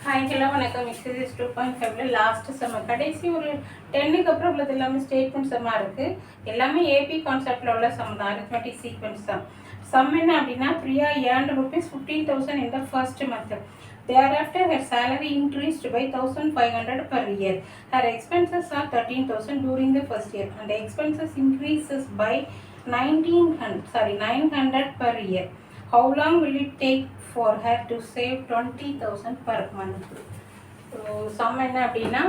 ஹாய்க்கெல்லாம் வணக்கம். Exercise 2.5ல last செம்ம கடைசி ஒரு 10க்கு அப்புறம் உள்ளது எல்லாமே ஸ்டேட்மெண்ட் செம்மாக இருக்குது. எல்லாமே ஏபி கான்செப்டில் உள்ள சம் தான், அரித்மெட்டிக் சீக்வன்ஸ் தான். சம் என்ன அப்படின்னா, Priya earned ₹15,000 in the first month. Thereafter, her salary increased by 1,500 per year. Her expenses are 13,000 during the first year, and the expenses increases by 900 per year. How long will it take for her to save 20,000 per month? So sum என்ன அப்படின்னா,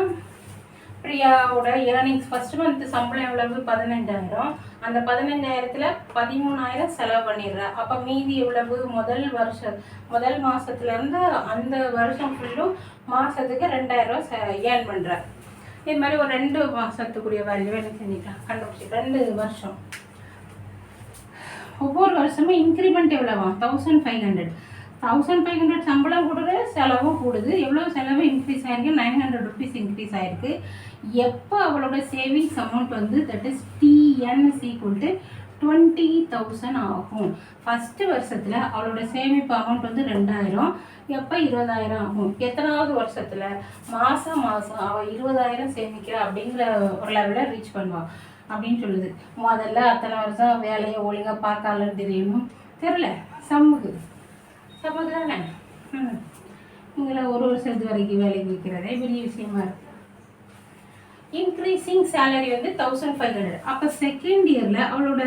பிரியாவோட earnings first month சம்பளம் எவ்வளவு? 15,000. அந்த 15,000ல் 13,000 செலவு பண்ணிடுறா. அப்போ மீதி எவ்வளவு? முதல் மாதத்துலேருந்து அந்த வருஷம் ஃபுல்லும் மாதத்துக்கு 2,000 ஏர்ன் பண்ணுறா. இது மாதிரி ஒரு 2 மாதத்துக்குரிய வேல்யூ என்ன செஞ்சுக்கலாம், கண்டுபிடிச்சி 2 வருஷம். ஒவ்வொரு வருஷமும் இன்க்ரிமெண்ட் எவ்வளவா? 1,500 சம்பளம் கூடுது, செலவும் கூடுது. எவ்வளோ செலவு இன்க்ரீஸ் ஆகிருக்கு? 900 ருபீஸ் இன்க்ரீஸ் ஆகிருக்கு. எப்போ அவளோட சேவிங்ஸ் அமௌண்ட் வந்து தட் இஸ் TN = 20,000 ஆகும். ஃபஸ்ட்டு வருஷத்தில் அவளோட சேமிப்பு அமௌண்ட் வந்து 2,000. எப்போ? 20,000 ஆகும். எத்தனாவது வருஷத்தில்? மாதம் அவள் 20,000 சேமிக்கிறா அப்படிங்கிற ஒரு லெவலில் ரீச் பண்ணுவாள் அப்படின்னு சொல்லுது. முதல்ல அத்தனை வருஷம் வேலையை ஒழுங்காக பார்க்கலன்னு தெரியல. சமூக தானே. இதில் ஒரு வருஷத்து வரைக்கும் வேலைக்கு வைக்கிறதே பெரிய விஷயமா இருக்கு. இன்க்ரீஸிங் சேலரி வந்து 1,500. அப்போ செகண்ட் இயரில் அவளோட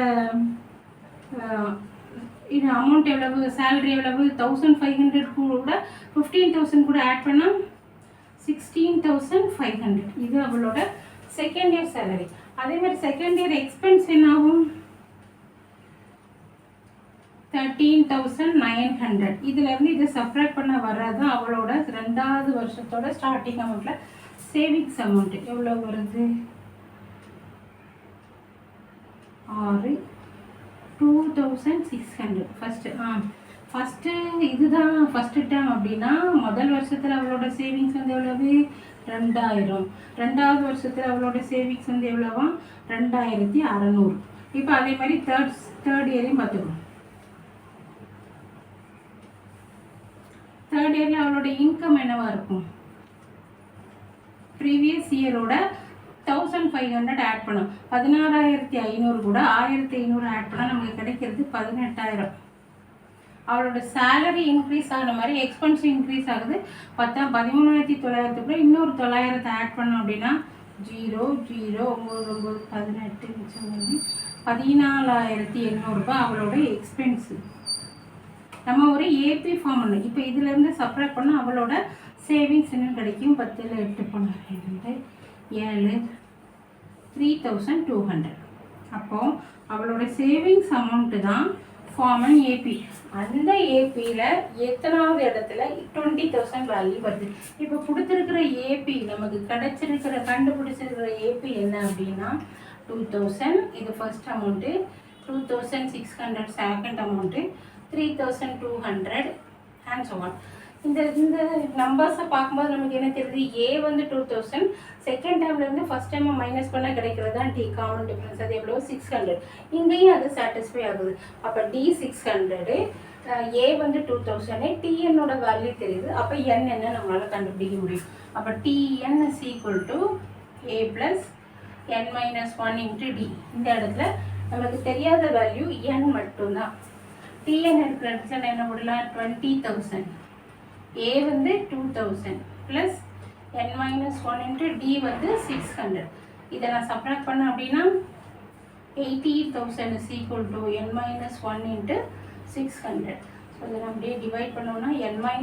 இது அமௌண்ட் எவ்வளவு? சேலரி எவ்வளவு? 1,500 கூட 15,000 கூட ஆட் பண்ணால் 16,500. இது அவளோட செகண்ட் இயர் சேலரி. அதே மாதிரி செகண்ட் இயர் எக்ஸ்பென்ஸ் என்ன ஆகும்? 13,900. இதுலேருந்து இதை சப்ராக்ட் பண்ண வர்றது அவளோட 2வது வருஷத்தோட ஸ்டார்டிங் அமௌண்ட்டில் சேவிங்ஸ் அமௌண்ட் எவ்வளோ வருது? 2,600. ஃபஸ்ட்டு இதுதான் ஃபஸ்ட்டு டேர்ம் அப்படின்னா முதல் வருஷத்தில் அவளோட சேவிங்ஸ் வந்து எவ்வளவு? 2,000. 2வது வருஷத்தில் அவளோட சேவிங்ஸ் வந்து எவ்வளவா? 2,600. இப்போ அதே மாதிரி தேர்ட் இயரையும் பார்த்துக்கணும். தேர்ட் இயரில் அவளோட இன்கம் என்னவா இருக்கும்? ப்ரீவியஸ் இயரோட 1,500 ஆட் பண்ணும். 16,500 கூட 1,500 ஆட் பண்ணால் நமக்கு கிடைக்கிறது 18,000. அவளோட சேலரி இன்க்ரீஸ் ஆகிற மாதிரி எக்ஸ்பென்ஸ் இன்க்ரீஸ் ஆகுது. 13,900 கூட இன்னொரு 900 ஆட் பண்ணோம் அப்படின்னா 0 0 9 9 18 14,800 அவளோட எக்ஸ்பென்ஸு. நம்ம ஒரு ஏபி ஃபார்ம் பண்ணணும். இப்போ இதிலேருந்து சப்ராக்ட் பண்ணால் அவளோட சேவிங்ஸ் என்ன கிடைக்கும்? 10ல் 8 பண்ண 7 3,200. அப்போது அவளோட சேவிங்ஸ் அமௌண்ட்டு தான் ஃபார்ம் அண்ட் ஏபி. அந்த ஏபியில் எத்தனாவது இடத்துல 20,000 வேல்யூ வருது? இப்போ கொடுத்துருக்கிற ஏபி நமக்கு கண்டுபிடிச்சிருக்கிற ஏபி என்ன அப்படின்னா 2,000 இது first amount, 2,600 second amount, 3,200 and so on. இந்த நம்பர்ஸை பார்க்கும்போது நமக்கு என்ன தெரியுது? ஏ வந்து 2,000 செகண்ட் டைம்லேருந்து ஃபஸ்ட் டைம் மைனஸ் பண்ணால் கிடைக்கிறது தான் டி காமன் டிஃப்ரென்ஸ். அது எவ்வளோ? 600. இங்கேயும் அது சாட்டிஸ்ஃபை ஆகுது. அப்போ டி 600, ஏ வந்து 2,000, டிஎன்னோட வேல்யூ தெரியுது. அப்போ என் என்ன நம்மளால் கண்டுபிடிக்க முடியும். அப்போ டிஎன் = A + n - 1 × D. இந்த இடத்துல நமக்கு தெரியாத வேல்யூ n மட்டும்தான். டிஎன் இருக்கிற இடத்துல என்ன போடலாம்? 20,000. A வந்து 2,000 + n - 1 × D வந்து 600. இதை நான் சப்ராக்ட் பண்ண அப்படின்னா 80,000 = n - 1 × 600. ஸோ இதை நம்ம அப்படியே டிவைட் பண்ணோம்னா n - 1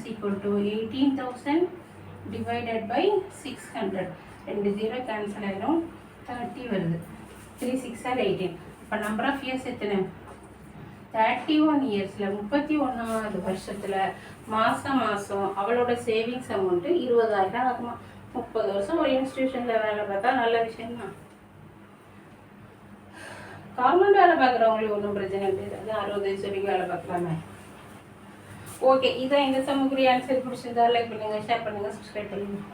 = 18,000 / 600. 2 0 கேன்சல் ஆகிடும், 30 வருது. 3 6 are 18. இப்போ நம்பர் ஆஃப் இயர்ஸ் எத்தனை? 31 இயர்ஸில் 31வது வருஷத்தில் மாதம் அவளோட சேவிங்ஸ் அமௌண்ட்டு 20,000 ஆகுமா? 30 வருஷம் ஒரு இன்ஸ்டியூஷனில் வேலை பார்த்தா நல்ல விஷயம்தான். கவர்மெண்ட் வேலை பார்க்குறவங்களுக்கு ஒன்றும் பிரச்சனை கிடையாது. 60 வயசு வரைக்கும் வேலை பார்க்கலாமே. ஓகே, இதான் இந்த சமக்குரிய ஆன்சர். பிடிச்சிருந்தா லைக் பண்ணுங்கள், ஷேர் பண்ணுங்கள், சப்ஸ்கிரைப் பண்ணுங்கள்.